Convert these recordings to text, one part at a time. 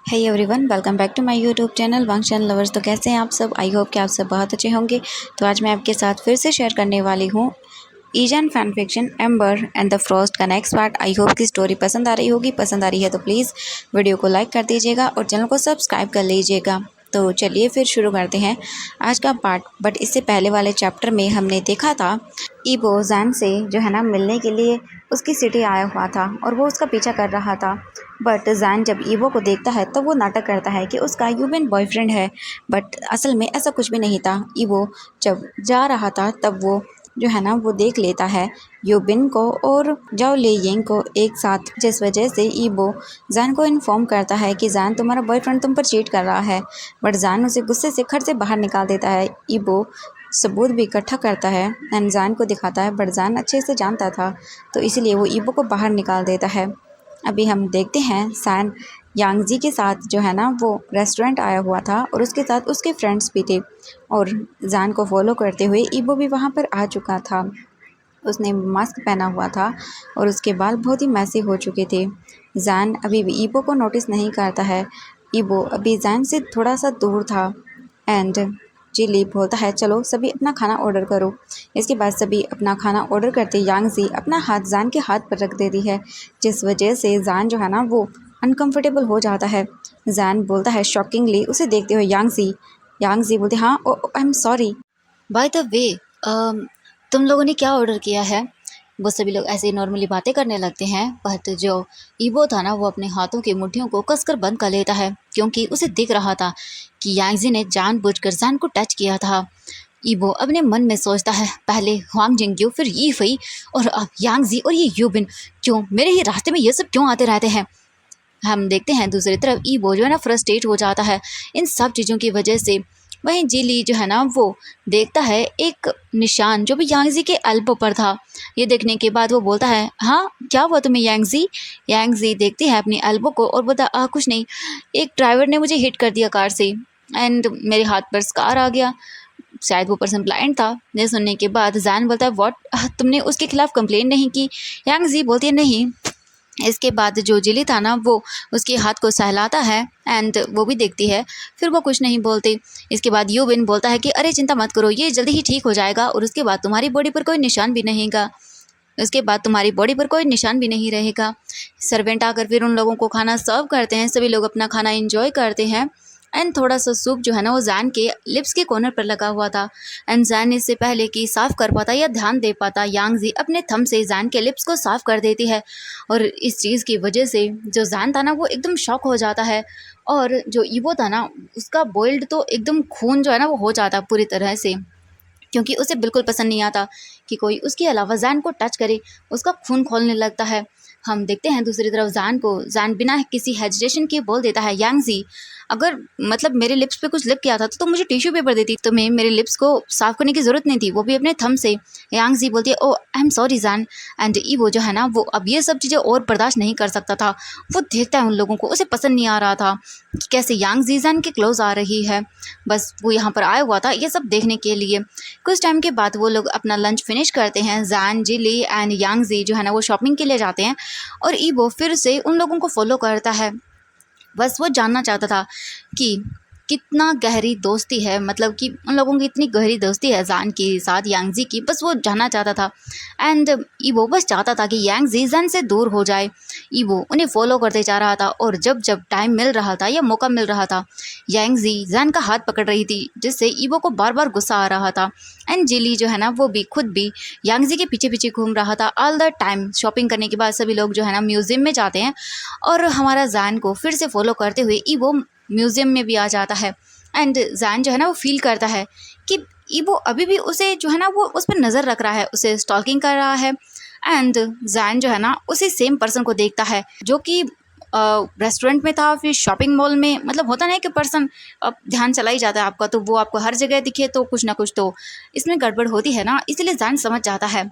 Hey everyone, welcome back to my YouTube channel Wangchen lovers. तो कैसे हैं आप सब? आई होप कि आप सब बहुत अच्छे होंगे। तो आज मैं आपके साथ फिर से शेयर करने वाली हूँ Izan fan fiction amber and the Frost का नेक्स्ट पार्ट। आई होप की स्टोरी पसंद आ रही होगी। पसंद आ रही है तो प्लीज़ वीडियो को लाइक कर दीजिएगा और चैनल को सब्सक्राइब कर लीजिएगा। तो चलिए फिर शुरू करते हैं आज का पार्ट। बट इससे पहले वाले चैप्टर में हमने देखा था ईबो जैन से जो है ना मिलने के लिए उसकी सिटी आया हुआ था और वो उसका पीछा कर रहा था। बट जैन जब ईवो को देखता है तो वो नाटक करता है कि उसका यूबिन बॉयफ्रेंड है। बट असल में ऐसा कुछ भी नहीं था। ईवो जब जा रहा था तब वो जो है ना वो देख लेता है यूबिन को और जाओ लेयिंग को एक साथ, जिस वजह से ईबो जैन को इन्फॉर्म करता है कि जैन तुम्हारा बॉयफ्रेंड तुम पर चीट कर रहा है। बट जैन उसे गुस्से से घर से बाहर निकाल देता है। ईबो सबूत भी इकट्ठा करता है एंड जैन को दिखाता है, बट जैन अच्छे से जानता था तो इसीलिए वो ईबो को बाहर निकाल देता है। अभी हम देखते हैं सैन यांगजी के साथ जो है ना वो रेस्टोरेंट आया हुआ था और उसके साथ उसके फ्रेंड्स भी थे और जैन को फॉलो करते हुए ईबो भी वहाँ पर आ चुका था। उसने मास्क पहना हुआ था और उसके बाल बहुत ही मैसी हो चुके थे। जैन अभी भी ईबो को नोटिस नहीं करता है। ईबो अभी जैन से थोड़ा सा दूर था एंड जिली बोलता है चलो सभी अपना खाना ऑर्डर करो। इसके बाद सभी अपना खाना ऑर्डर करते यांगजी अपना हाथ जान के हाथ पर रख देती है, जिस वजह से जान जो है ना वो अनकंफर्टेबल हो जाता है। जान बोलता है शॉकिंगली उसे देखते हुए यांगजी। यांगजी बोलते हाँ आई am sorry. By the way, तुम लोगों ने क्या ऑर्डर किया है? वो सभी लोग ऐसे ही नॉर्मली बातें करने लगते हैं, बट जो ईबो था ना वो अपने हाथों की मुट्ठियों को कसकर बंद कर लेता है क्योंकि उसे दिख रहा था कि यांगजी ने जानबूझकर जान को टच किया था। ईबो अपने मन में सोचता है, पहले हुआंग जिंग्यू, फिर यी फई और अब यांगजी और ये यूबिन, क्यों मेरे ही रास्ते में ये सब क्यों आते रहते हैं? हम देखते हैं दूसरी तरफ ईबो जो है ना फ्रस्ट्रेट हो जाता है इन सब चीज़ों की वजह से। वहीं जिली जो है ना वो देखता है एक निशान जो भी यांगजी के एल्बो पर था। ये देखने के बाद वो बोलता है, हाँ क्या हुआ तुम्हें यांगजी? यांगजी देखती है अपनी एल्बो को और बोलता, कुछ नहीं, एक ड्राइवर ने मुझे हिट कर दिया कार से एंड मेरे हाथ पर स्कार आ गया। शायद वो पर्सन ब्लाइंड था। ये सुनने के बाद जैन बोलता है, व्हाट, तुमने उसके खिलाफ कंप्लेन नहीं की? यांगजी बोलती है, नहीं। इसके बाद जो जिली था ना वो उसके हाथ को सहलाता है एंड वो भी देखती है, फिर वो कुछ नहीं बोलती। इसके बाद यूबिन बोलता है कि अरे चिंता मत करो, ये जल्दी ही ठीक हो जाएगा और उसके बाद तुम्हारी बॉडी पर कोई निशान भी नहींगा। उसके बाद तुम्हारी बॉडी पर कोई निशान भी नहीं रहेगा। सर्वेंट आकर फिर उन लोगों को खाना सर्व करते हैं। सभी लोग अपना खाना एंजॉय करते हैं एंड थोड़ा सा सूप जो है ना वो जैन के लिप्स के कॉर्नर पर लगा हुआ था एंड जैन इससे पहले कि साफ़ कर पाता या ध्यान दे पाता, यांगजी अपने थंब से जैन के लिप्स को साफ़ कर देती है और इस चीज़ की वजह से जो जैन था ना वो एकदम शॉक हो जाता है और जो ईवो था ना उसका बॉइल्ड तो एकदम खून जो है ना वो हो जाता पूरी तरह से, क्योंकि उसे बिल्कुल पसंद नहीं आता कि कोई उसके अलावा जैन को टच करे। उसका खून खोलने लगता है। हम देखते हैं दूसरी तरफ जैन को। जैन बिना किसी हेजिटेशन के बोल देता है, यांगजी अगर मतलब मेरे लिप्स पे कुछ लिख गया था तो तुम मुझे टिश्यू पेपर देती, तुम्हें मेरे लिप्स को साफ करने की ज़रूरत नहीं थी, वो भी अपने थंब से। यांगजी बोलती है, oh I am sorry Jain. And ईवो जो है ना वो अब ये सब चीज़ें और बर्दाश्त नहीं कर सकता था। वो देखता है उन लोगों को, उसे पसंद नहीं आ रहा था कि कैसे यांगजी जैन के क्लोज आ रही है। बस वो यहाँ पर आया हुआ था ये सब देखने के लिए। कुछ टाइम के बाद वो लोग अपना लंच फिनिश करते हैं। जैन, जिली एंड यांगजी जो है ना वो शॉपिंग के लिए जाते हैं और ईबो फिर से उन लोगों को फॉलो करता है। बस वो जानना चाहता था कि कितना गहरी दोस्ती है, मतलब कि उन लोगों की इतनी गहरी दोस्ती है जैन के साथ यांगजी की, बस वो जानना चाहता था। एंड ईवो बस चाहता था कि यांगजी जैन से दूर हो जाए। ईवो उन्हें फॉलो करते जा रहा था और जब जब टाइम मिल रहा था या मौका मिल रहा था यांगजी जैन का हाथ पकड़ रही थी, जिससे ईवो को बार बार गुस्सा आ रहा था। एंड जिली जो है ना वो भी खुद भी यांगजी के पीछे पीछे घूम रहा था ऑल द टाइम। शॉपिंग करने के बाद सभी लोग जो है ना म्यूजियम में जाते हैं और हमारा जैन को फिर से फॉलो करते हुए ईवो म्यूजियम में भी आ जाता है। एंड जैन जो है ना वो फील करता है कि ईवो अभी भी उसे जो है ना वो उस पर नज़र रख रहा है, उसे स्टॉकिंग कर रहा है। एंड जैन जो है ना उसी सेम पर्सन को देखता है जो कि रेस्टोरेंट में था, फिर शॉपिंग मॉल में। मतलब होता नहीं कि पर्सन अब ध्यान चला ही जाता है आपका, तो वो आपको हर जगह दिखे तो कुछ ना कुछ तो इसमें गड़बड़ होती है ना, इसलिए जैन समझ जाता है।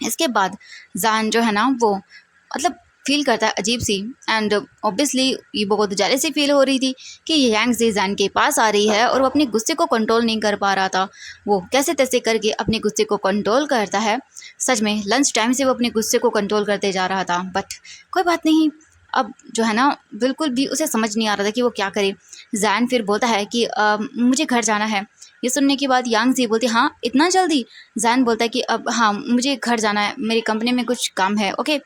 इसके बाद जैन जो है ना वो मतलब फील करता है अजीब सी। एंड ऑब्वियसली ईबो को तो जेलसी फील हो रही थी कि ये यांगजी जैन के पास आ रही है और वो अपने गुस्से को कंट्रोल नहीं कर पा रहा था। वो कैसे तैसे करके अपने गुस्से को कंट्रोल करता है। सच में लंच टाइम से वो अपने गुस्से को कंट्रोल करते जा रहा था, बट कोई बात नहीं, अब जो है ना बिल्कुल भी उसे समझ नहीं आ रहा था कि वो क्या करे। जैन फिर बोलता है कि मुझे घर जाना है। ये सुनने के बाद यांग जी बोलती हाँ इतना जल्दी। जैन बोलता है कि अब हाँ मुझे घर जाना है, मेरी कंपनी में कुछ काम है, ओके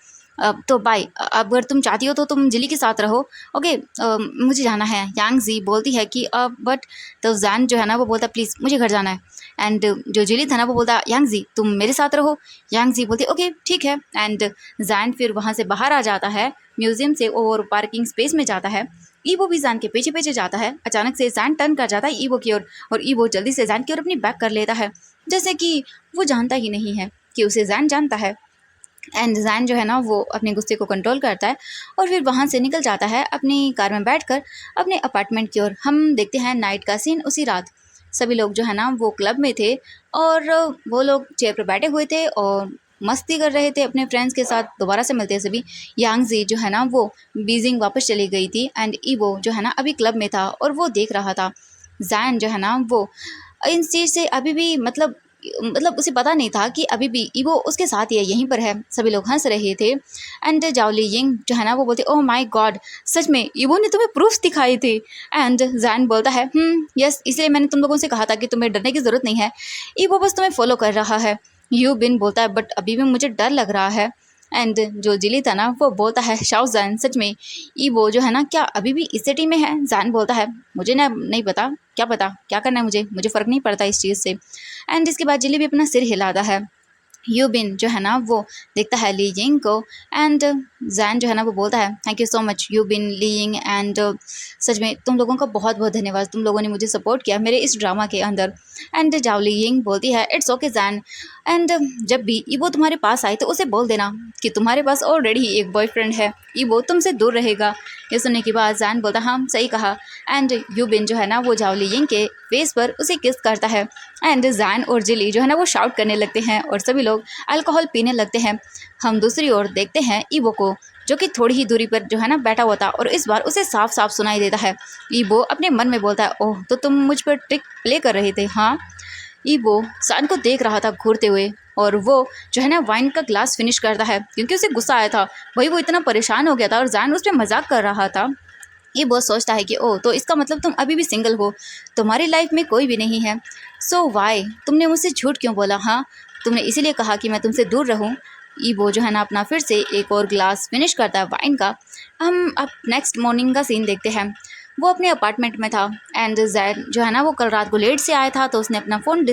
तो बाय। अगर तुम चाहती हो तो तुम जिली के साथ रहो, ओके मुझे जाना है। यांग जी बोलती है कि बट, तो जैन जो है ना वो बोलता प्लीज़ मुझे घर जाना है। एंड जो जिली था ना वो बोलता यांग जी तुम मेरे साथ रहो। यांग जी बोलती ओके ठीक है। एंड जैन फिर वहाँ से बाहर आ जाता है म्यूजियम से और पार्किंग स्पेस में जाता है। ईवो भी जैन के पीछे पीछे जाता है। अचानक से जैन टर्न कर जाता है ईवो की ओर और ईवो जल्दी से जैन की ओर अपनी बैग कर लेता है, जैसे कि वो जानता ही नहीं है कि उसे जैन जानता है। एंड जैन जो है ना वो अपने गुस्से को कंट्रोल करता है और फिर वहाँ से निकल जाता है अपनी कार में बैठकर अपने अपार्टमेंट की ओर। हम देखते हैं नाइट का सीन। उसी रात सभी लोग जो है ना वो क्लब में थे और वो लोग चेयर पर बैठे हुए थे और मस्ती कर रहे थे अपने फ्रेंड्स के साथ। दोबारा से मिलते हैं सभी। यांग जी जो है ना वो बीजिंग वापस चली गई थी एंड ईवो जो है ना अभी क्लब में था और वो देख रहा था। जैन जो है ना वो इन चीज़ से अभी भी मतलब उसे पता नहीं था कि अभी भी ईवो उसके साथ ही है, यहीं पर है। सभी लोग हंस रहे थे एंड जाओली यिंग जो है ना वो बोलते ओह माय गॉड सच में ईवो ने तुम्हें प्रूफ दिखाए थे। एंड जैन बोलता है यस, इसलिए मैंने तुम लोगों से कहा था कि तुम्हें डरने की ज़रूरत नहीं है, ईवो बस तुम्हें फॉलो कर रहा है। यू बिन बोलता है बट अभी भी मुझे डर लग रहा है। एंड जो जिली था ना वो बोलता है शाओ जैन सच में ईवो जो है ना क्या अभी भी इस सिटी में है। जैन बोलता है मुझे ना नहीं पता, क्या पता क्या करना है मुझे फ़र्क नहीं पड़ता इस चीज़ से। एंड इसके बाद जिली भी अपना सिर हिलाता है। यूबिन जो है ना वो देखता है ली यिंग को एंड जैन जो है ना वो बोलता है thank you so much Yubin, Li Ying and सच में तुम लोगों का बहुत बहुत धन्यवाद, तुम लोगों ने मुझे सपोर्ट किया मेरे इस ड्रामा के अंदर। एंड जाओ ली यिंग बोलती है इट्स ओके जैन, एंड जब भी ईवो तुम्हारे पास आए तो उसे बोल देना कि तुम्हारे पास ऑलरेडी एक बॉयफ्रेंड है, ईवो तुमसे दूर रहेगा। ये सुनने के बाद जैन बोलता हाँ सही कहा। एंड यूबिन जो है ना वो जाओ ली यिंग के फेस पर उसे किस करता है एंड जैन और जिली जो है ना वो शाउट करने लगते हैं और सभी लोग अल्कोहल पीने लगते हैं। हम दूसरी ओर देखते हैं ईवो को जो कि थोड़ी ही दूरी पर जो है ना बैठा हुआ था और इस बार उसे साफ साफ सुनाई देता है। ईवो अपने मन में बोलता है ओह तो तुम मुझ पर ट्रिक प्ले कर रहे थे हाँ। ईवो जैन को देख रहा था घूरते हुए और वो जो है ना वाइन का ग्लास फिनिश करता है क्योंकि उसे गुस्सा आया था, वही वो इतना परेशान हो गया था और जैन उस पर मजाक कर रहा था। ये बहुत सोचता है कि ओह तो इसका मतलब तुम अभी भी सिंगल हो, तुम्हारी लाइफ में कोई भी नहीं है, सो वाई तुमने मुझसे झूठ क्यों बोला हाँ, तुमने इसीलिए कहा कि मैं तुमसे दूर रहूं। ईवो जो है ना अपना फिर से एक और ग्लास फिनिश करता है वाइन का। हम अब नेक्स्ट मॉर्निंग का सीन देखते हैं। वो अपने अपार्टमेंट में था एंड जैन जो है ना वो कल रात को लेट से आया था तो उसने अपना फ़ोन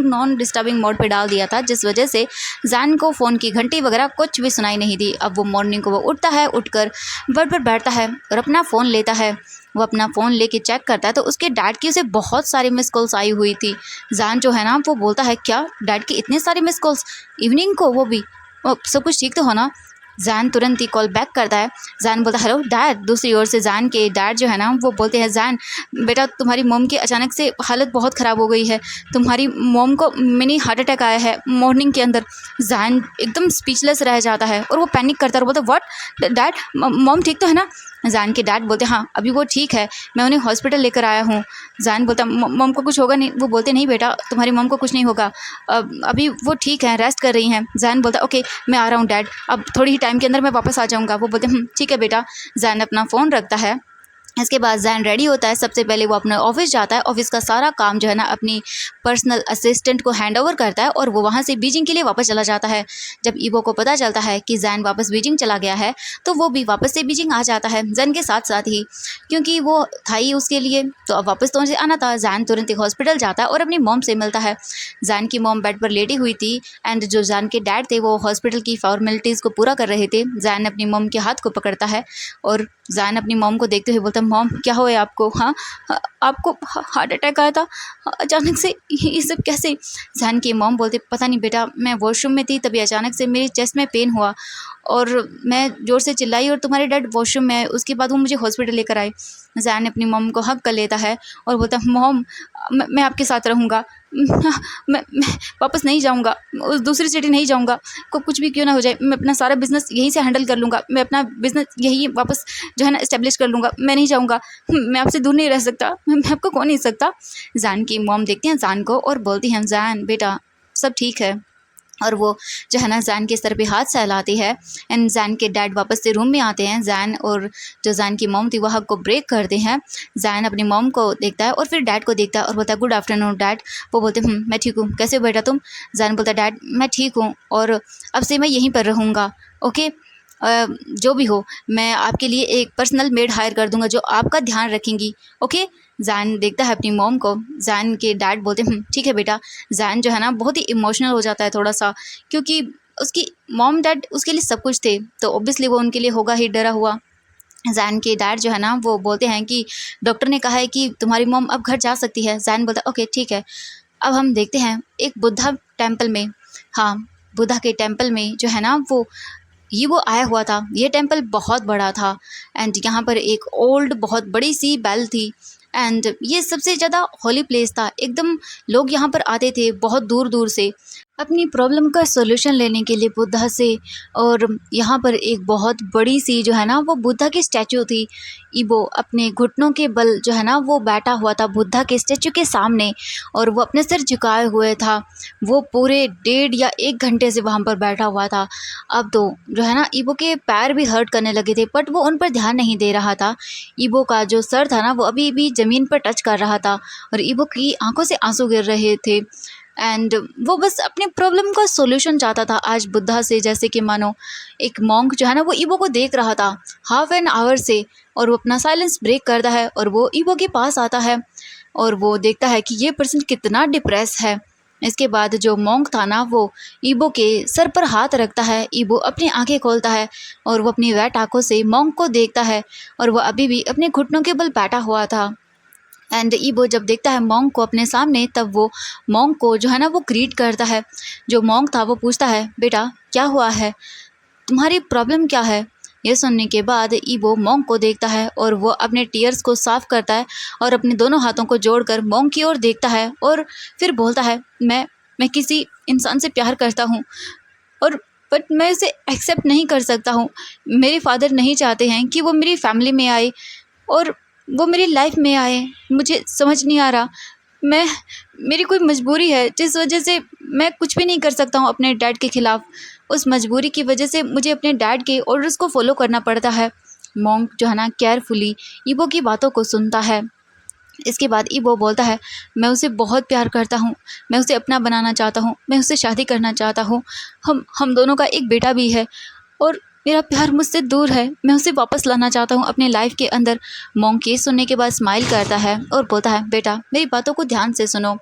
नॉन डिस्टर्बिंग मोड पे डाल दिया था, जिस वजह से जैन को फ़ोन की घंटी वगैरह कुछ भी सुनाई नहीं दी। अब वो मॉर्निंग को वो उठता है, उठकर बेड पर बैठता है और अपना फ़ोन लेता है। वो अपना फ़ोन लेके चेक करता है तो उसके डैड की उसे बहुत सारी मिस कॉल्स आई हुई थी। जैन जो है ना वो बोलता है क्या डैड की इतने सारे मिस कॉल्स इवनिंग को, वो भी सब कुछ ठीक तो हो ना। जैन तुरंत ही कॉल बैक करता है। जैन बोलता है हेलो डैड। दूसरी ओर से जैन के डैड जो है ना वो बोलते हैं जैन बेटा तुम्हारी मॉम की अचानक से हालत बहुत ख़राब हो गई है, तुम्हारी मॉम को मिनी हार्ट अटैक आया है मॉर्निंग के अंदर। जैन एकदम स्पीचलेस रह जाता है और वो पैनिक करता है और बोलता है व्हाट डैड मॉम ठीक तो है ना। जैन के डैड बोलते हाँ अभी वो ठीक है, मैं उन्हें हॉस्पिटल लेकर आया हूँ। जैन बोलता मॉम को कुछ होगा नहीं, वो बोलते नहीं बेटा तुम्हारी मॉम को कुछ नहीं होगा, अभी वो ठीक है रेस्ट कर रही हैं। जैन बोलता ओके मैं आ रहा हूँ डैड, अब थोड़ी ही टाइम के अंदर मैं वापस आ जाऊँगा। वो बोलते ठीक है बेटा। जैन अपना फ़ोन रखता है। इसके बाद जैन रेडी होता है। सबसे पहले वो अपने ऑफिस जाता है, ऑफिस का सारा काम जो है ना अपनी पर्सनल असिस्टेंट को हैंड ओवर करता है और वो वहाँ से बीजिंग के लिए वापस चला जाता है। जब ईवो को पता चलता है कि जैन वापस बीजिंग चला गया है तो वो भी वापस से बीजिंग आ जाता है जैन के साथ साथ ही, क्योंकि वो था ही उसके लिए, तो अब वापस तो उसे आना था। जैन तुरंत ही हॉस्पिटल जाता है और अपनी मॉम से मिलता है। जैन की मॉम बेड पर लेटी हुई थी एंड जो जैन के डैड थे वो हॉस्पिटल की फॉर्मेलिटीज़ को पूरा कर रहे थे। जैन अपनी मॉम के हाथ को पकड़ता है और जैन अपनी मॉम को देखते हुए बोलता मॉम क्या हुआ है आपको, हाँ आपको हार्ट अटैक आया था अचानक से, ये सब कैसे। जैन की मॉम बोलते पता नहीं बेटा मैं वॉशरूम में थी तभी अचानक से मेरी चेस्ट में पेन हुआ और मैं ज़ोर से चिल्लाई और तुम्हारे डैड वॉशरूम में आए, उसके बाद वो मुझे हॉस्पिटल लेकर आए। जैन अपनी मॉम को हक कर लेता है और बोलता मॉम मैं आपके साथ रहूँगा, मैं वापस नहीं जाऊँगा, उस दूसरी सिटी नहीं जाऊँगा, को कुछ भी क्यों ना हो जाए, मैं अपना सारा बिज़नेस यहीं से हैंडल कर लूँगा, मैं अपना बिज़नेस यहीं वापस जो है ना इस्टेब्लिश कर लूँगा, मैं नहीं जाऊँगा, मैं आपसे दूर नहीं रह सकता, मैं आपको खो नहीं सकता। जैन की मॉम देखती हैं जैन को और बोलती हैं जैन बेटा सब ठीक है, और वो जो है ना जैन के सर पे हाथ सहलाती है। एंड जैन के डैड वापस से रूम में आते हैं। जैन और जो जैन की मॉम थी वो हक को ब्रेक करते हैं। जैन अपनी मॉम को देखता है और फिर डैड को देखता है और बोलता है गुड आफ्टरनून डैड। वो बोलते हैं मैं ठीक हूँ, कैसे हो बेटा तुम? जैन बोलता है डैड मैं ठीक हूँ और अब से मैं यहीं पर रहूँगा, ओके। जो भी हो मैं आपके लिए एक पर्सनल मेड हायर कर दूंगा जो आपका ध्यान रखेंगी, ओके। जैन देखता है अपनी मॉम को। जैन के डैड बोलते हैं ठीक है बेटा। जैन जो है ना बहुत ही इमोशनल हो जाता है थोड़ा सा, क्योंकि उसकी मॉम डैड उसके लिए सब कुछ थे, तो ऑब्वियसली वो उनके लिए होगा ही डरा हुआ। जैन के डैड जो है ना वो बोलते हैं कि डॉक्टर ने कहा है कि तुम्हारी मॉम अब घर जा सकती है। जैन बोलता है ओके ठीक है। अब हम देखते हैं एक बुद्धा टेम्पल में, हाँ बुद्धा के टेम्पल में जो है ना वो आया हुआ था। ये टेम्पल बहुत बड़ा था एंड यहाँ पर एक ओल्ड बहुत बड़ी सी बेल थी एंड ये सबसे ज़्यादा हॉली प्लेस था। एकदम लोग यहाँ पर आते थे बहुत दूर दूर से अपनी प्रॉब्लम का सॉल्यूशन लेने के लिए बुद्धा से। और यहाँ पर एक बहुत बड़ी सी जो है ना वो बुद्धा की स्टैचू थी। ईबो अपने घुटनों के बल जो है ना वो बैठा हुआ था बुद्धा के स्टैचू के सामने और वो अपने सिर झुकाए हुए था। वो पूरे 1.5 या 1 घंटे से वहाँ पर बैठा हुआ था। अब तो जो है ना ईबो के पैर भी हर्ट करने लगे थे बट वो उन पर ध्यान नहीं दे रहा था। ईबो का जो सर था ना वो अभी भी ज़मीन पर टच कर रहा था और ईबो की आंखों से आंसू गिर रहे थे एंड वो बस अपने प्रॉब्लम का सॉल्यूशन चाहता था आज बुद्धा से। जैसे कि मानो एक मॉन्क जो है ना वो ईबो को देख रहा था हाफ एन आवर से और वो अपना साइलेंस ब्रेक करता है और वो ईबो के पास आता है और वो देखता है कि ये पर्सन कितना डिप्रेस है। इसके बाद जो मॉन्क था ना वो ईबो के सर पर हाथ रखता है। ईबो अपनी आंखें खोलता है और वो अपनी वेट आंखों से मॉन्क को देखता है और वो अभी भी अपने घुटनों के बल बैठा हुआ था। एंड ईबो जब देखता है मॉन्क को अपने सामने तब वो मॉन्क को जो है ना वो ग्रीट करता है। जो मॉन्क था वो पूछता है बेटा क्या हुआ है, तुम्हारी प्रॉब्लम क्या है? ये सुनने के बाद ईबो मॉन्क को देखता है और वो अपने टीयर्स को साफ करता है और अपने दोनों हाथों को जोड़कर मॉन्क की ओर देखता है और फिर बोलता है मैं किसी इंसान से प्यार करता हूँ और बट मैं उसे एक्सेप्ट नहीं कर सकता हूँ। मेरे फादर नहीं चाहते हैं कि वो मेरी फैमिली में आए और वो मेरी लाइफ में आए। मुझे समझ नहीं आ रहा, मेरी कोई मजबूरी है जिस वजह से मैं कुछ भी नहीं कर सकता हूँ अपने डैड के ख़िलाफ़। उस मजबूरी की वजह से मुझे अपने डैड के ऑर्डर्स को फॉलो करना पड़ता है। मॉन्क जो है ना केयरफुली ईबो की बातों को सुनता है। इसके बाद ईबो बोलता है मैं उसे बहुत प्यार करता हूँ, मैं उसे अपना बनाना चाहता हूँ, मैं उससे शादी करना चाहता हूँ। हम दोनों का एक बेटा भी है और मेरा प्यार मुझसे दूर है, मैं उसे वापस लाना चाहता हूँ अपने लाइफ के अंदर। मॉन्क ये सुनने के बाद स्माइल करता है और बोलता है बेटा मेरी बातों को ध्यान से सुनो,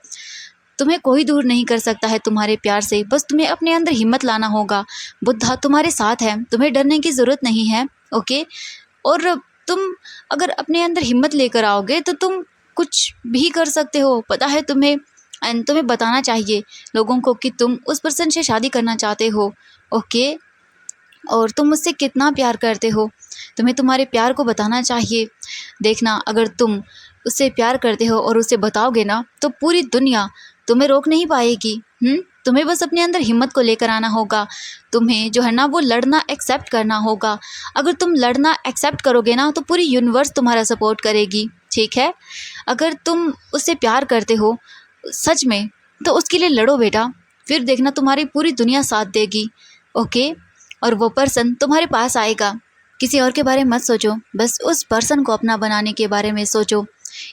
तुम्हें कोई दूर नहीं कर सकता है तुम्हारे प्यार से, बस तुम्हें अपने अंदर हिम्मत लाना होगा। बुद्धा तुम्हारे साथ है, तुम्हें डरने की ज़रूरत नहीं है, ओके। और तुम अगर अपने अंदर हिम्मत लेकर आओगे तो तुम कुछ भी कर सकते हो, पता है तुम्हें। एंड तुम्हें बताना चाहिए लोगों को कि तुम उस पर्सन से शादी करना चाहते हो, ओके, और तुम उससे कितना प्यार करते हो। तुम्हें तुम्हारे प्यार को बताना चाहिए। देखना अगर तुम उससे प्यार करते हो और उसे बताओगे ना तो पूरी दुनिया तुम्हें रोक नहीं पाएगी। तुम्हें बस अपने अंदर हिम्मत को लेकर आना होगा। तुम्हें जो है ना वो लड़ना एक्सेप्ट करना होगा। अगर तुम लड़ना एक्सेप्ट करोगे ना तो पूरी यूनिवर्स तुम्हारा सपोर्ट करेगी, ठीक है। अगर तुम उससे प्यार करते हो सच में तो उसके लिए लड़ो बेटा, फिर देखना तुम्हारी पूरी दुनिया साथ देगी, ओके। और वो पर्सन तुम्हारे पास आएगा। किसी और के बारे में मत सोचो, बस उस पर्सन को अपना बनाने के बारे में सोचो।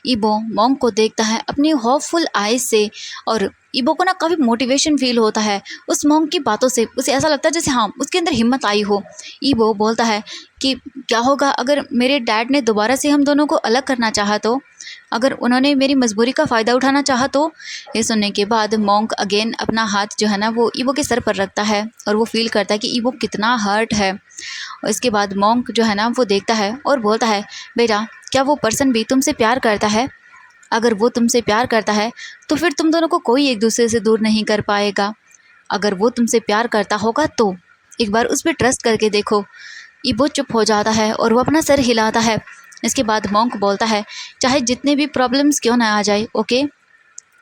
ईबो मॉन्क को देखता है अपनी होपफुल आइज से और ईबो को ना काफ़ी मोटिवेशन फील होता है उस मॉन्क की बातों से। उसे ऐसा लगता है जैसे हाँ उसके अंदर हिम्मत आई हो। ईबो बोलता है कि क्या होगा अगर मेरे डैड ने दोबारा से हम दोनों को अलग करना चाहा तो, अगर उन्होंने मेरी मजबूरी का फ़ायदा उठाना चाहा तो। ये सुनने के बाद मॉन्क अगेन अपना हाथ जो है ना वो ईबो के सर पर रखता है और वो फील करता है कि ईबो कितना हर्ट है। और इसके बाद मॉन्क जो है ना वो देखता है और बोलता है बेटा क्या वो पर्सन भी तुमसे प्यार करता है? अगर वो तुमसे प्यार करता है तो फिर तुम दोनों को कोई एक दूसरे से दूर नहीं कर पाएगा। अगर वो तुमसे प्यार करता होगा तो एक बार उस पर ट्रस्ट करके देखो। ईबो चुप हो जाता है और वो अपना सर हिलाता है। इसके बाद मॉन्क बोलता है चाहे जितने भी प्रॉब्लम्स क्यों ना आ जाए, ओके।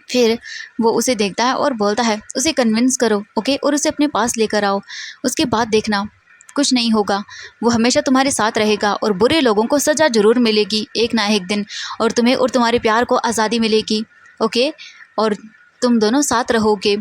फिर वो उसे देखता है और बोलता है उसे कन्विंस करो, ओके, और उसे अपने पास लेकर आओ। उसके बाद देखना कुछ नहीं होगा, वो हमेशा तुम्हारे साथ रहेगा और बुरे लोगों को सज़ा ज़रूर मिलेगी एक ना एक दिन, और तुम्हें और तुम्हारे प्यार को आज़ादी मिलेगी, ओके। और तुम दोनों साथ रहोगे।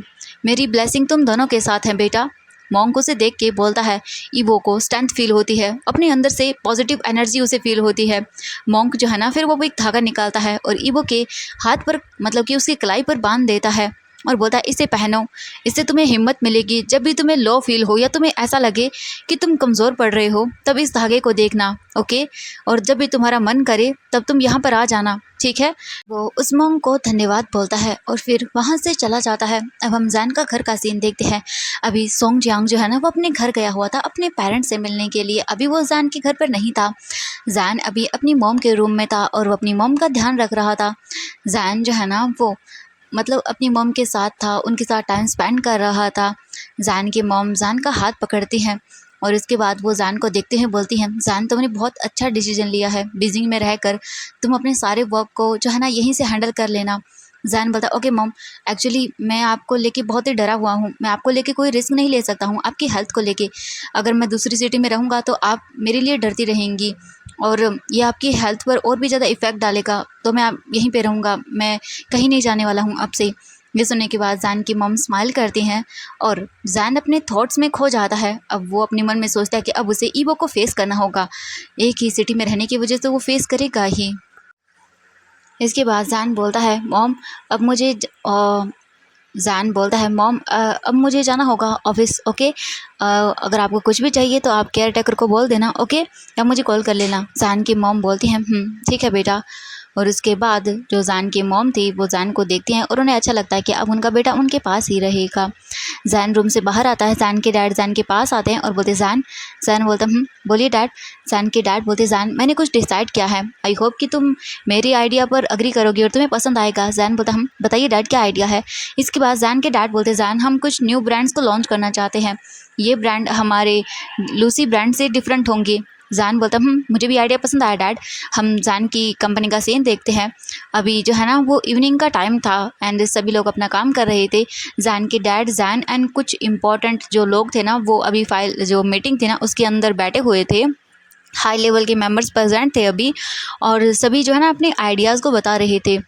मेरी ब्लेसिंग तुम दोनों के साथ है बेटा। मॉन्क उसे देख के बोलता है। ईवो को स्ट्रेंथ फील होती है, अपने अंदर से पॉजिटिव एनर्जी उसे फील होती है। मॉन्क जो है ना फिर वो एक धागा निकालता है और ईवो के हाथ पर मतलब कि उसकी कलाई पर बांध देता है और बोलता है इसे पहनो, इससे तुम्हें हिम्मत मिलेगी। जब भी तुम्हें लो फील हो या तुम्हें ऐसा लगे कि तुम कमज़ोर पड़ रहे हो तब इस धागे को देखना, ओके। और जब भी तुम्हारा मन करे तब तुम यहाँ पर आ जाना, ठीक है। वो उस मॉन्क को धन्यवाद बोलता है और फिर वहाँ से चला जाता है। अब हम जैन का घर का सीन देखते हैं। अभी सोंग जियांग जो है ना वो अपने घर गया हुआ था अपने पेरेंट्स से मिलने के लिए। अभी वो जैन के घर पर नहीं था। जैन अभी अपनी मॉम के रूम में था और वो अपनी मॉम का ध्यान रख रहा था। जैन जो है ना वो मतलब अपनी मॉम के साथ था, उनके साथ टाइम स्पेंड कर रहा था। जैन की मॉम जैन का हाथ पकड़ती हैं और इसके बाद वो जैन को देखते हैं, बोलती हैं जैन तुमने बहुत अच्छा डिसीजन लिया है, बीजिंग में रहकर तुम अपने सारे वर्क को जो है ना यहीं से हैंडल कर लेना। जैन बोलता ओके मॉम, एक्चुअली मैं आपको लेके बहुत ही डरा हुआ हूँ, मैं आपको लेके कोई रिस्क नहीं ले सकता हूँ आपकी हेल्थ को लेके। अगर मैं दूसरी सिटी में रहूँगा तो आप मेरे लिए डरती रहेंगी और ये आपकी हेल्थ पर और भी ज़्यादा इफ़ेक्ट डालेगा, तो मैं यहीं पे रहूँगा, मैं कहीं नहीं जाने वाला हूँ आपसे। ये सुनने के बाद जैन की मॉम स्माइल करती हैं और जैन अपने थॉट्स में खो जाता है। अब वो अपने मन में सोचता है कि अब उसे ईवो को फेस करना होगा, एक ही सिटी में रहने की वजह से वो फेस करेगा ही। इसके बाद जैन बोलता है मॉम अब मुझे जैन बोलता है मॉम अब मुझे जाना होगा ऑफिस, ओके। अगर आपको कुछ भी चाहिए तो आप केयर टेकर को बोल देना, ओके, या मुझे कॉल कर लेना। जैन की मॉम बोलती हैं ठीक है बेटा। और उसके बाद जो जैन की मॉम थी वो जैन को देखती हैं और उन्हें अच्छा लगता है कि अब उनका बेटा उनके पास ही रहेगा। जैन रूम से बाहर आता है, जैन के डैड जैन के पास आते हैं और बोलते जैन बोलता बोलिए डैड। जैन के डैड बोलते जैन मैंने कुछ डिसाइड किया है, आई होप कि तुम मेरी आइडिया पर अग्री करोगी और तुम्हें पसंद आएगा। जैन बोलता बताइए डैड क्या आइडिया है। इसके बाद जैन के डैड बोलते जैन हम कुछ न्यू ब्रांड्स को लॉन्च करना चाहते हैं, ये ब्रांड हमारे लूसी ब्रांड से डिफरेंट होंगे। जैन बोलता मुझे भी आइडिया पसंद आया डैड, हम जैन की कंपनी का सीन देखते हैं। अभी जो है ना वो इवनिंग का टाइम था एंड सभी लोग अपना काम कर रहे थे। जैन के डैड जैन एंड कुछ इंपॉर्टेंट जो लोग थे ना वो अभी फाइल जो मीटिंग थी ना उसके अंदर बैठे हुए थे। हाई लेवल के मेंबर्स प्रेजेंट थे अभी और सभी जो है ना अपने आइडियाज़ को बता रहे थे।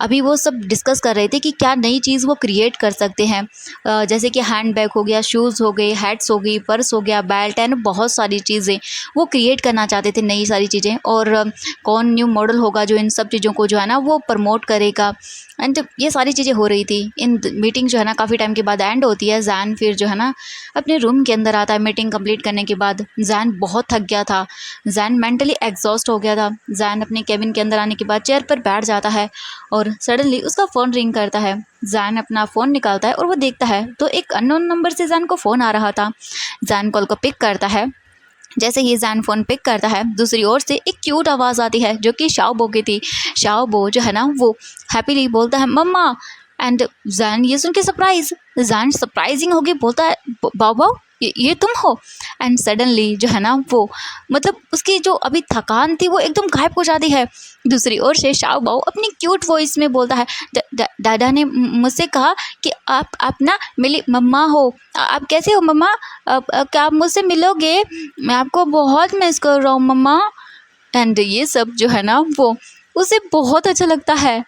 अभी वो सब डिस्कस कर रहे थे कि क्या नई चीज़ वो क्रिएट कर सकते हैं। जैसे कि हैंड बैग हो गया, शूज़ हो गए, हैट्स हो गई, पर्स हो गया, बेल्ट एंड बहुत सारी चीज़ें वो क्रिएट करना चाहते थे, नई सारी चीज़ें। और कौन न्यू मॉडल होगा जो इन सब चीज़ों को जो है ना वो प्रमोट करेगा। एंड ये सारी चीज़ें हो रही थी। इन मीटिंग जो है ना काफ़ी टाइम के बाद एंड होती है। जैन फिर जो है ना अपने रूम के अंदर आता है मीटिंग कंप्लीट करने के बाद। जैन बहुत थक गया था, जैन मेंटली एग्जॉस्ट हो गया था। जैन अपने केबिन के अंदर आने के बाद चेयर पर बैठ जाता है और सडनली उसका फ़ोन रिंग करता है। जैन अपना फ़ोन निकालता है और वो देखता है तो एक अननोन नंबर से जैन को फ़ोन आ रहा था। जैन कॉल को पिक करता है। जैसे ही जैन फ़ोन पिक करता है दूसरी ओर से एक क्यूट आवाज़ आती है जो कि शाओबो की थी। शाओबो जो है ना वो हैप्पीली बोलता है मम्मा। एंड जैन ये सुन के जैन सरप्राइजिंग होगी, बोलता है बाबा ये तुम हो। एंड सडनली जो है ना वो मतलब उसकी जो अभी थकान थी वो एकदम गायब हो जाती है। दूसरी ओर से शाओबो अपनी क्यूट वॉइस में बोलता है दादा ने मुझसे कहा कि आप ना मेरी मम्मा हो, आप कैसे हो मम्मा, क्या आप मुझसे मिलोगे, मैं आपको बहुत मिस कर रहा हूँ मम्मा। एंड ये सब जो है ना वो उसे बहुत अच्छा लगता है।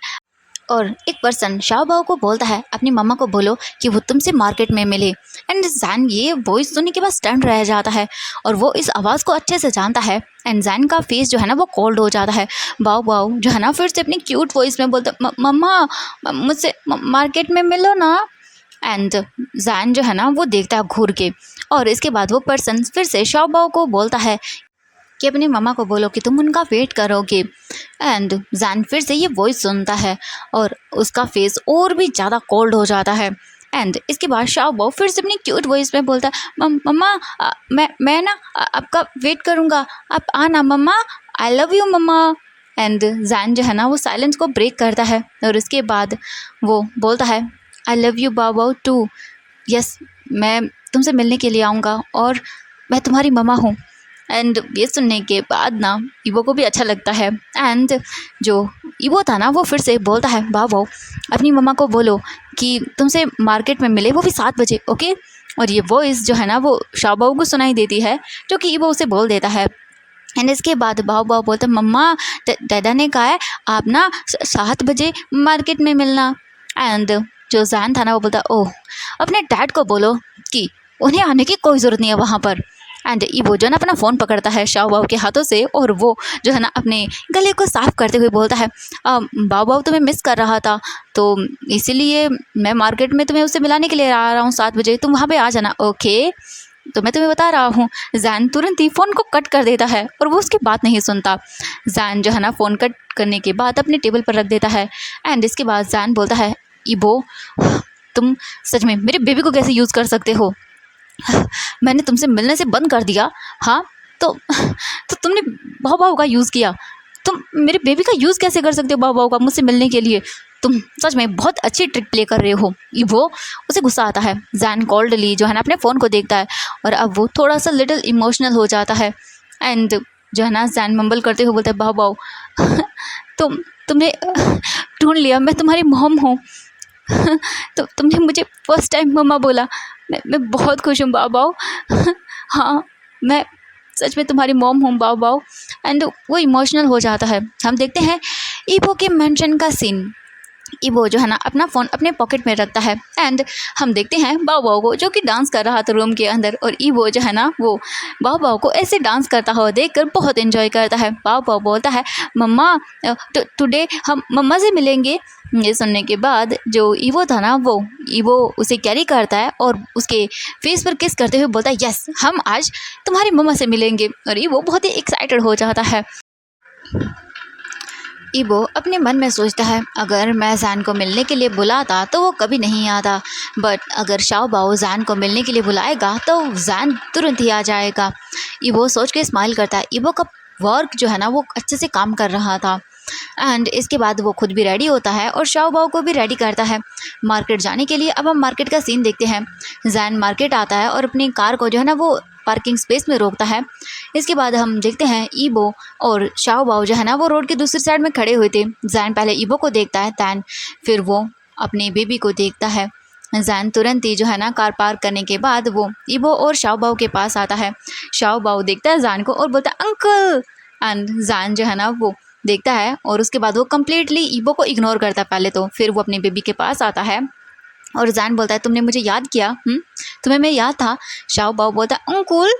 और एक पर्सन शाओबाओ को बोलता है अपनी मम्मा को बोलो कि वो तुमसे मार्केट में मिले। एंड जैन ये वॉइस सुनने के बाद स्टन रह जाता है और वो इस आवाज़ को अच्छे से जानता है। एंड जैन का फेस जो है ना वो कोल्ड हो जाता है। बाओ बाओ जो है ना फिर से अपनी क्यूट वॉइस में बोलता मम्मा मुझसे मार्केट में मिलो ना। एंड जैन जो है ना वो देखता है घूर के और इसके बाद वो पर्सन फिर से शाओबाओ को बोलता है कि अपनी मम्मा को बोलो कि तुम उनका वेट करोगे। एंड जैन फिर से ये वॉइस सुनता है और उसका फेस और भी ज़्यादा कोल्ड हो जाता है। एंड इसके बाद शाओबाओ फिर से अपनी क्यूट वॉइस में बोलता है मम्मा मैं ना आपका वेट करूँगा, आप आना mama, I love you mama. And Jain जो है ना वो साइलेंस को ब्रेक करता है और उसके बाद वो बोलता है आई लव यू बाओ टू, यस मैं तुमसे मिलने के लिए आऊँगा और मैं तुम्हारी मम्मा हूँ। एंड ये सुनने के बाद ना ईवो को भी अच्छा लगता है। एंड जो ईवो था ना वो फिर से बोलता है बाओ अपनी मम्मा को बोलो कि तुमसे मार्केट में मिले, वो भी 7 बजे, ओके। और ये वॉइस जो है ना वो शाओबाओ को सुनाई देती है जो कि ईवो उसे बोल देता है। एंड इसके बाद बाओ बोलता है मम्मा दादा ने कहा है आप ना 7 बजे मार्केट में मिलना। एंड जो जैन था ना वो बोलता ओह अपने डैड को बोलो कि उन्हें आने की कोई ज़रूरत नहीं है वहाँ पर। एंड ईबो जो है ना अपना फ़ोन पकड़ता है शाओ बाओ के हाथों से और वो जो है ना अपने गले को साफ करते हुए बोलता है बाओ बाओ तुम्हें मिस कर रहा था, तो इसीलिए मैं मार्केट में तुम्हें उससे मिलाने के लिए आ रहा हूँ 7 बजे, तुम वहाँ पे आ जाना ओके। तो मैं तुम्हें बता रहा हूँ। जैन तुरंत ही फ़ोन को कट कर देता है और वो उसकी बात नहीं सुनता। जैन जो है ना फ़ोन कट करने के बाद अपने टेबल पर रख देता है। एंड इसके बाद जैन बोलता है ईबो तुम सच में मेरे बेबी को कैसे यूज़ कर सकते हो, मैंने तुमसे मिलने से बंद कर दिया। हाँ तो तुमने बाओ बाओ का यूज़ किया, तुम मेरे बेबी का यूज़ कैसे कर सकते हो बाओ बाओ का मुझसे मिलने के लिए, तुम सच में बहुत अच्छी ट्रिक प्ले कर रहे हो। वो उसे गुस्सा आता है। जैन कोल्डली जो है ना अपने फ़ोन को देखता है और अब वो थोड़ा सा लिटिल इमोशनल हो जाता है। एंड जो है ना जैन मम्बल करते हुए बोलता है बाओ बाओ तुमने ढूंढ लिया, मैं तुम्हारी मॉम हूँ। तो तुमने मुझे फर्स्ट टाइम मम्मा बोला, मैं बहुत खुश हूँ बाओ बाओ। हाँ मैं सच में तुम्हारी मॉम हूँ बाओ बाओ। एंड वो इमोशनल हो जाता है। हम देखते हैं ईबो के मेंशन का सीन। ईबो जो है ना अपना फ़ोन अपने पॉकेट में रखता है एंड हम देखते हैं बाओ बाओ को जो कि डांस कर रहा था रूम के अंदर, और ईबो जो है ना वो बाओ बाओ को ऐसे डांस करता हुआ देखकर बहुत एंजॉय करता है। बाओ बाओ बोलता है मम्मा टुडे हम मम्मा से मिलेंगे। ये सुनने के बाद जो ईबो था ना वो ईबो उसे कैरी करता है और उसके फेस पर किस करते हुए बोलता है यस हम आज तुम्हारी मम्मा से मिलेंगे, और ईबो बहुत ही एक्साइटेड हो जाता है। ईबो अपने मन में सोचता है अगर मैं जैन को मिलने के लिए बुलाता तो वो कभी नहीं आता, बट अगर शाओ बाओ जैन को मिलने के लिए बुलाएगा तो जैन तुरंत ही आ जाएगा। ईबो सोच के स्माइल करता है। ईबो का वर्क जो है ना वो अच्छे से काम कर रहा था। एंड इसके बाद वो खुद भी रेडी होता है और शाओ बाओ को भी रेडी करता है मार्केट जाने के लिए। अब हम मार्केट का सीन देखते हैं। जैन मार्केट आता है और अपनी कार को जो है ना वो पार्किंग स्पेस में रोकता है। इसके बाद हम देखते हैं ईबो और शाओ बाओ जो है ना वो रोड के दूसरी साइड में खड़े हुए थे। जैन पहले ईबो को देखता है दैन फिर वो अपने बेबी को देखता है। जैन तुरंत ही जो है ना कार पार्क करने के बाद वो ईबो और शाओ बाओ के पास आता है। शाओ बाओ देखता है जैन को और बोलता है अंकल। एंड जैन जो है ना वो देखता है और उसके बाद वो कम्प्लीटली ईबो को इग्नोर करता है पहले तो, फिर वो अपने बेबी के पास आता है और जैन बोलता है तुमने मुझे याद किया, तुम्हें मैं याद था। शाओ बाओ बोलता है अंकुल।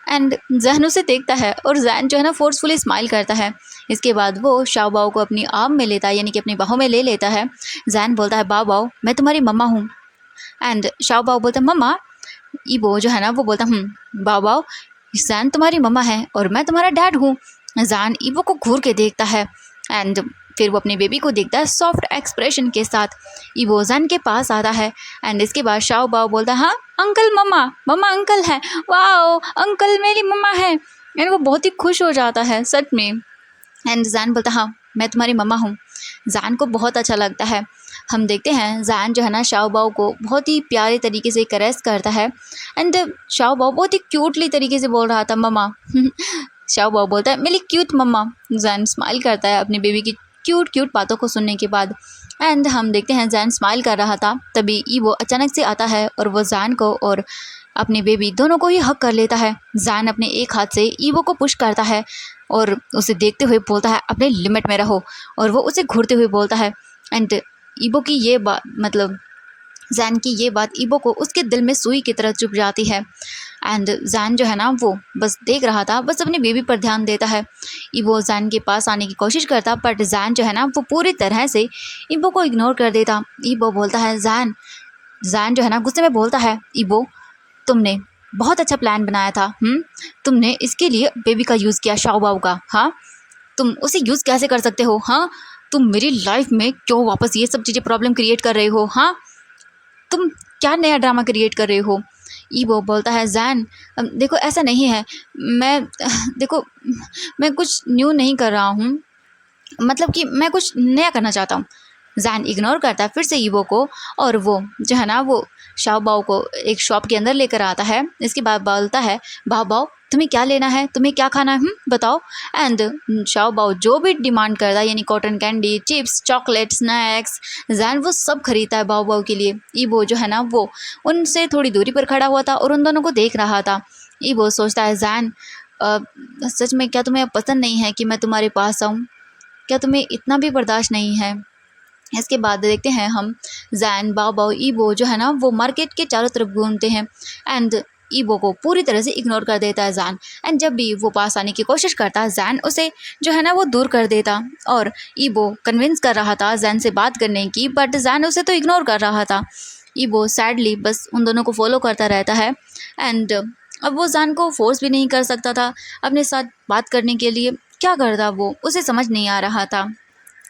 एंड जैन उसे देखता है और जैन जो है ना फोर्सफुली स्माइल करता है। इसके बाद वो शाओ बाओ को अपनी आर्म में लेता है यानी कि अपनी बाहों में ले लेता है। जैन बोलता है बाओ बाओ मैं तुम्हारी मम्मा हूँ। एंड शाओ बाओ बोलता है मम्मा। ईबो जो है ना वो बोलता बाओ बाओ जैन तुम्हारी मम्मा है और मैं तुम्हारा डैड हूँ। जैन ईबो को घूर के देखता है एंड फिर वो अपने बेबी को देखता है सॉफ्ट एक्सप्रेशन के साथ। ईबो जैन के पास आता है एंड इसके बाद शाओ बाओ बोलता है हाँ अंकल मम्मा, मम्मा अंकल है, वाओ अंकल मेरी मम्मा है। एंड वो बहुत ही खुश हो जाता है सच में। एंड जैन बोलता हाँ मैं तुम्हारी मम्मा हूँ। जैन को बहुत अच्छा लगता है। हम देखते हैं जैन जो है ना शाओ बाओ को बहुत ही प्यारे तरीके से कैरेस करता है एंड शाओ बाओ बहुत ही क्यूटली तरीके से बोल रहा था मम्मा। शाओ बाओ बोलता है मेरी क्यूट मम्मा। जैन स्माइल करता है अपने बेबी की क्यूट क्यूट बातों को सुनने के बाद। एंड हम देखते हैं जैन स्माइल कर रहा था तभी ईबो अचानक से आता है और वो जैन को और अपने बेबी दोनों को ही हक कर लेता है। जैन अपने एक हाथ से ईबो को पुश करता है और उसे देखते हुए बोलता है अपने लिमिट में रहो, और वो उसे घूरते हुए बोलता है। एंड ईबो की ये बात मतलब जैन की ये बात ईबो को उसके दिल में सुई की तरह चुभ जाती है। एंड जैन जो है ना वो बस देख रहा था, बस अपने बेबी पर ध्यान देता है। ईबो जैन के पास आने की कोशिश करता बट जैन जो है ना वो पूरी तरह से ईबो को इग्नोर कर देता। ईबो बोलता है जैन जो है ना गुस्से में बोलता है ईबो तुमने बहुत अच्छा प्लान बनाया था, तुमने इसके लिए बेबी का यूज़ किया शाओ बाओ का। हाँ तुम उसे यूज़ कैसे कर सकते हो, हाँ तुम मेरी लाइफ में क्यों वापस ये सब चीज़ें प्रॉब्लम क्रिएट कर रहे हो, हाँ तुम क्या नया ड्रामा क्रिएट कर रहे हो। ईबो बोलता है जैन देखो ऐसा नहीं है, देखो मैं कुछ न्यू नहीं कर रहा हूँ, मतलब कि मैं कुछ नया करना चाहता हूँ। जैन इग्नोर करता है फिर से ईबो को और वो जो है ना वो शाओ बाओ को एक शॉप के अंदर लेकर आता है। इसके बाद बोलता है बाओ बाओ तुम्हें क्या लेना है, तुम्हें क्या खाना है बताओ। एंड शाओ बाओ जो भी डिमांड करता है यानी cotton candy, chips, chocolate, snacks, Jain वो सब खरीदता है बाओ बाओ के लिए। ईबो जो है ना वो उनसे थोड़ी दूरी पर खड़ा हुआ था और उन दोनों को देख रहा था। ईबो सोचता है जैन सच में क्या तुम्हें पसंद नहीं है कि मैं तुम्हारे पास आऊँ, क्या तुम्हें इतना भी बर्दाश्त नहीं है। इसके बाद देखते हैं हम जैन, बाओ बाओ, ईबो जो है ना वो मार्केट के चारों तरफ घूमते हैं एंड ईबो को पूरी तरह से इग्नोर कर देता है जैन। एंड जब भी वो पास आने की कोशिश करता है जैन उसे जो है ना वो दूर कर देता। और ईबो कन्विंस कर रहा था जैन से बात करने की, बट जैन उसे तो इग्नोर कर रहा था। ईबो सैडली बस उन दोनों को फॉलो करता रहता है एंड अब वो जैन को फोर्स भी नहीं कर सकता था अपने साथ बात करने के लिए। क्या करता वो, उसे समझ नहीं आ रहा था।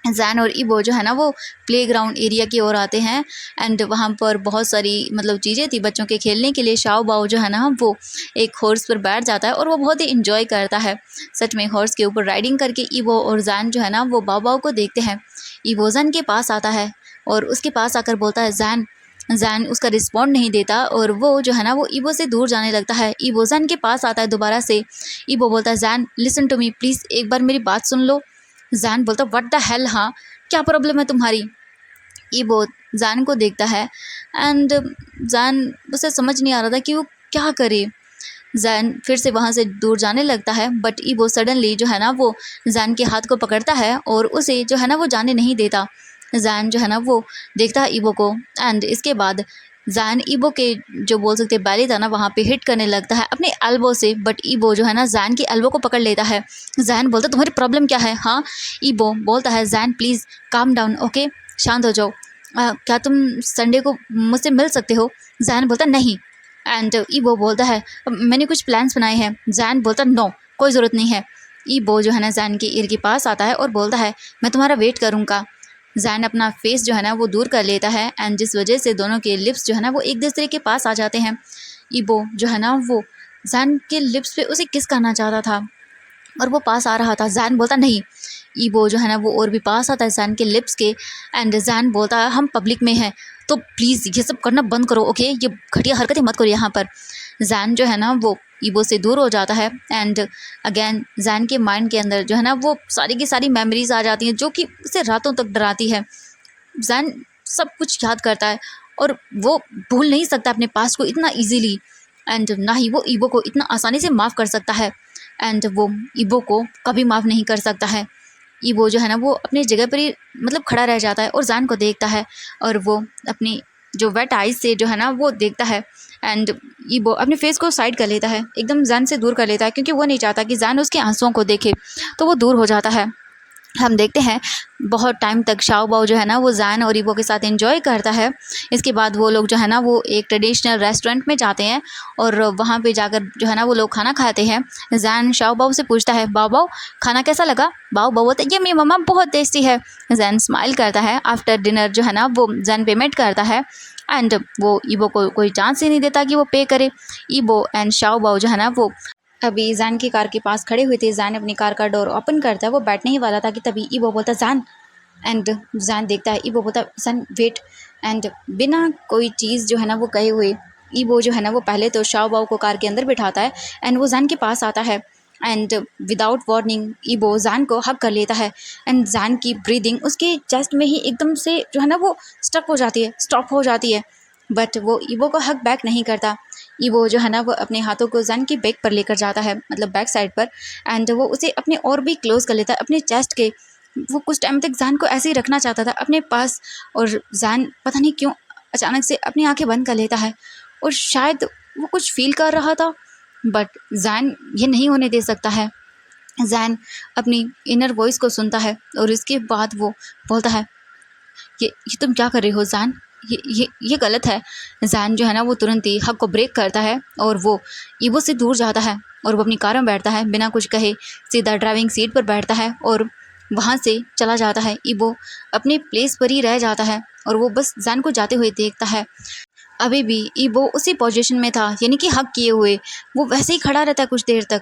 जैन और ईबो जो है ना वो प्लेग्राउंड एरिया की ओर आते हैं एंड वहाँ पर बहुत सारी मतलब चीज़ें थी बच्चों के खेलने के लिए। शाओ बाओ जो है ना वो एक हॉर्स पर बैठ जाता है और वो बहुत ही इंजॉय करता है। सच में हॉर्स के ऊपर राइडिंग करके ईबो और जैन जो है ना वो बाओ बाओ को देखते हैं। ईबो जैन के पास आता है और उसके पास आकर बोलता है जैन। जैन उसका रिस्पॉन्ड नहीं देता और वो जो है ना वो ईबो से दूर जाने लगता है। ईबो जैन के पास आता है दोबारा से। ईबो बोलता है Jain listen to me please, एक बार मेरी बात सुन लो। जैन बोलता व्हाट द हेल, हाँ क्या प्रॉब्लम है तुम्हारी। ईबो जैन को देखता है एंड जैन उसे समझ नहीं आ रहा था कि वो क्या करे। जैन फिर से वहाँ से दूर जाने लगता है बट ईबो सडनली जो है ना वो जैन के हाथ को पकड़ता है और उसे जो है ना वो जाने नहीं देता। जैन जो है ना वो देखता है ईबो को एंड इसके बाद जैन ईबो के जो बोल सकते बैली था ना वहाँ पे हिट करने लगता है अपने एल्बो से, बट ईबो जो है ना जैन की एल्बो को पकड़ लेता है। जैन बोलता तुम्हारी प्रॉब्लम क्या है, हाँ। ईबो बोलता है Jain please calm down, okay शांत हो जाओ। क्या तुम संडे को मुझसे मिल सकते हो। जैन बोलता नहीं एंड ईबो बोलता है मैंने कुछ प्लान्स बनाए हैं। जैन बोलता नो कोई ज़रूरत नहीं है। ईबो जो है ना जैन के ईयर के पास आता है और बोलता है मैं तुम्हारा वेट करूँगा। जैन अपना फेस जो है ना वो दूर कर लेता है एंड जिस वजह से दोनों के लिप्स जो है ना वो एक दूसरे के पास आ जाते हैं। ईबो जो है ना वो जैन के लिप्स पे उसे किस करना चाहता था और वो पास आ रहा था। जैन बोलता नहीं। ईबो जो है ना वो और भी पास आता है जैन के लिप्स के एंड जैन बोलता है हम पब्लिक में हैं तो प्लीज़ ये सब करना बंद करो, ओके ये घटिया हरकतें मत करो यहाँ पर। जैन जो है ना वो ईबो से दूर हो जाता है एंड अगेन जैन के माइंड के अंदर जो है ना वो सारी की सारी मेमोरीज आ जाती हैं जो कि उसे रातों तक डराती है। जैन सब कुछ याद करता है और वो भूल नहीं सकता अपने पास्ट को इतना इजीली एंड ना ही वो ईबो को इतना आसानी से माफ़ कर सकता है एंड वो ईबो को कभी माफ़ नहीं कर सकता है। ईबो जो है ना वो अपनी जगह पर ही मतलब खड़ा रह जाता है और जैन को देखता है और वो अपनी जो वेट आइज से जो है ना वो देखता है एंड ईबो अपने फेस को साइड कर लेता है, एकदम जैन से दूर कर लेता है क्योंकि वो नहीं चाहता कि जैन उसके आंसुओं को देखे, तो वो दूर हो जाता है। हम देखते हैं बहुत टाइम तक शाओ बाओ जो है ना वो जैन और ईबो के साथ एंजॉय करता है। इसके बाद वो लोग जो है ना वो एक ट्रेडिशनल रेस्टोरेंट में जाते हैं और वहाँ पे जाकर जो है ना वो लोग खाना खाते हैं। जैन शाओ बाओ से पूछता है बाओ बाओ खाना कैसा लगा। बाओ बाओ बोलता है ये मेरी मम्मा बहुत टेस्टी है। जैन स्माइल करता है। आफ्टर डिनर जो है ना वो जैन पेमेंट करता है एंड वो ईबो को कोई चांस ही नहीं देता कि वो पे करे। ईबो एंड शाओ बाओ जो है ना वो अभी जैन की कार के पास खड़े हुए थे। जैन अपनी कार का डोर ओपन करता है, वो बैठने ही वाला था कि तभी ईबो बोलता जैन एंड जैन देखता है। ईबो बोलता जैन वेट एंड बिना कोई चीज़ जो है ना वो कहे हुए ईबो जो है ना वो पहले तो शाओ बाओ को कार के अंदर बिठाता है एंड वो जैन के पास आता है एंड विदाउट वार्निंग ईबो जैन को हक कर लेता है एंड जैन की ब्रीदिंग उसके चेस्ट में ही एकदम से जो है ना वो स्टक हो जाती है, स्टॉप हो जाती है, बट वो ईबो को हक बैक नहीं करता। ईबो जो है ना वो अपने हाथों को जैन की बैक पर लेकर जाता है, मतलब बैक साइड पर, एंड वो उसे अपने और भी क्लोज कर लेता है अपने चेस्ट के। वो कुछ टाइम तक जैन को ऐसे ही रखना चाहता था अपने पास और जैन पता नहीं क्यों अचानक से अपनी आंखें बंद कर लेता है और शायद वो कुछ फील कर रहा था बट जैन ये नहीं होने दे सकता है। जैन अपनी इनर वॉइस को सुनता है और इसके बाद वो बोलता है ये तुम क्या कर रहे हो जैन, ये गलत है। जैन जो है ना वो तुरंत ही हक को ब्रेक करता है और वो ईबो से दूर जाता है और वो अपनी कार में बैठता है, बिना कुछ कहे सीधा ड्राइविंग सीट पर बैठता है और वहाँ से चला जाता है। ईबो अपने प्लेस पर ही रह जाता है और वो बस जैन को जाते हुए देखता है। अभी भी ईबो उसी पोजीशन में था, यानी कि हक किए हुए वो वैसे ही खड़ा रहता है कुछ देर तक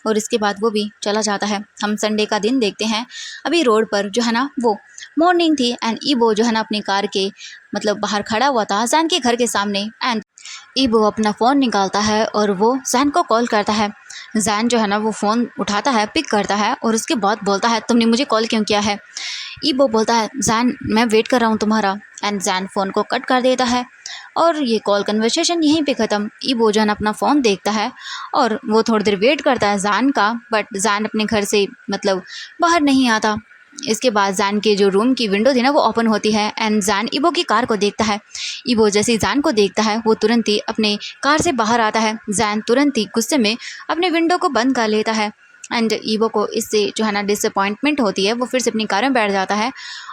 और इसके बाद वो भी चला जाता है। हम संडे का दिन देखते हैं। अभी रोड पर जो है ना वो मॉर्निंग थी एंड ईबो जो है ना अपनी कार के मतलब बाहर खड़ा हुआ था जैन के घर के सामने एंड ईबो अपना फ़ोन निकालता है और वो जैन को कॉल करता है। जैन जो है ना वो फ़ोन उठाता है, पिक करता है और उसके बाद बोलता है तुमने मुझे कॉल क्यों किया है। ईबो बोलता है जैन मैं वेट कर रहा हूँ तुम्हारा, एंड जैन फ़ोन को कट कर देता है और ये कॉल कन्वर्सेशन यहीं पे ख़त्म। ईबो जो है ना अपना फ़ोन देखता है और वो थोड़ी देर वेट करता है जैन का, बट जैन अपने घर से मतलब बाहर नहीं आता इसके बाद जैन के जो रूम की विंडो थी ना वो ओपन होती है एंड जैन ईबो की कार को देखता है। ईबो जैसे ही जैन को देखता है वो तुरंत ही अपने कार से बाहर आता है। जैन तुरंत ही गुस्से में अपने विंडो को बंद कर लेता है एंड ईबो को इससे जो है ना डिसअपॉइंटमेंट होती है। वो फिर से अपनी कार में बैठ जाता है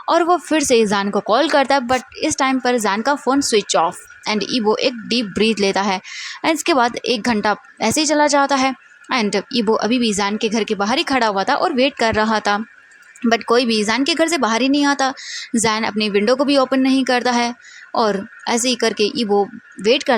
और वो फिर से जैन को कॉल करता है, बट इस टाइम पर जैन का फ़ोन स्विच ऑफ एंड ईबो एक डीप ब्रीथ लेता है एंड इसके बाद 1 घंटा ऐसे ही चला जाता है एंड ईबो अभी भी जैन के घर के बाहर ही खड़ा हुआ था और वेट कर रहा था, बट कोई भी जैन के घर से बाहर ही नहीं आता। जैन अपनी विंडो को भी ओपन नहीं करता है और ऐसे ही करके ईबो वेट कर